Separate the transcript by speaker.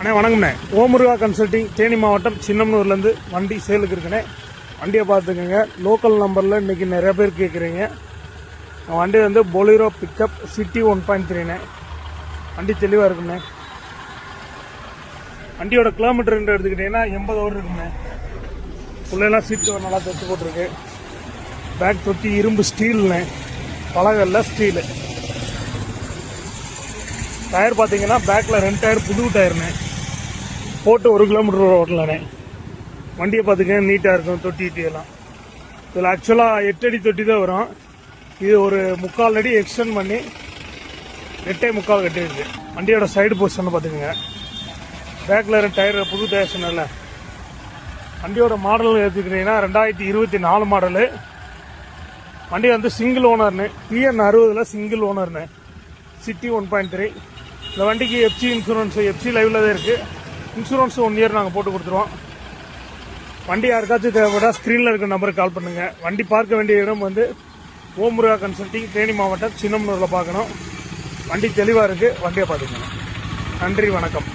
Speaker 1: அண்ணே வணக்கம்ண்ணே. ஓமுருகா கன்சல்டிங் தேனி மாவட்டம் சின்னமனூர்லேருந்து வண்டி சேலுக்கு இருக்குண்ணே. வண்டியை பார்த்துக்கோங்க. லோக்கல் நம்பரில் இன்றைக்கி நிறைய பேர் கேட்குறீங்க. வண்டி வந்து பொலிரோ பிக்கப் சிட்டி 1.3ண்ணே. வண்டி தெளிவாக இருக்குண்ணே. வண்டியோட கிலோமீட்டர் எடுத்துக்கிட்டிங்கன்னா 80 ஓவர் இருக்குண்ணே. உள்ளெல்லாம் சீட்டு நல்லா தைச்சு போட்டிருக்கு. பேக் தொட்டி இரும்பு ஸ்டீல்ண்ணே, பலகல்ல ஸ்டீலு. டயர் பார்த்தீங்கன்னா பேக்கில் 2 டயர் புது டயர்ண்ணே. போட்டு 1 கிலோமீட்டர் ஓட்டலண்ணே. வண்டியை பார்த்துக்க நீட்டாக இருக்கும். தொட்டி எல்லாம் இதில் ஆக்சுவலாக 8 அடி தொட்டி தான் வரும். இது ஒரு 3/4 அடி எக்ஸ்டெண்ட் பண்ணி 8.75 கட்டிருக்கு. வண்டியோட சைடு பொசிஷன் பார்த்துக்குங்க. பேக்கில் 2 டயர் புது டயர் சொன்னல. வண்டியோட மாடல் எடுத்துக்கிட்டீங்கன்னா 2024 மாடலு. வண்டி வந்து சிங்கிள் ஓனர்னு, PN 60 சிங்கிள் ஓனர்னு, சிட்டி 1.3. இந்த வண்டிக்கு எஃப்சி இன்சூரன்ஸ் எஃப்சி லைவ்ல தான் இருக்குது. இன்சூரன்ஸ் 1 இயர் நாங்கள் போட்டு கொடுத்துருவோம். வண்டி யாருக்காச்சும் தேவைப்பட்டா ஸ்க்ரீனில் இருக்க நம்பருக்கு கால் பண்ணுங்கள். வண்டி பார்க்க வேண்டிய இடம் வந்து ஓமுருகா கன்சல்டிங் தேனி மாவட்டம் சின்னமனூரில் பார்க்கணும். வண்டி தெளிவாக இருக்குது. வண்டியை பார்த்துக்கணும். நன்றி, வணக்கம்.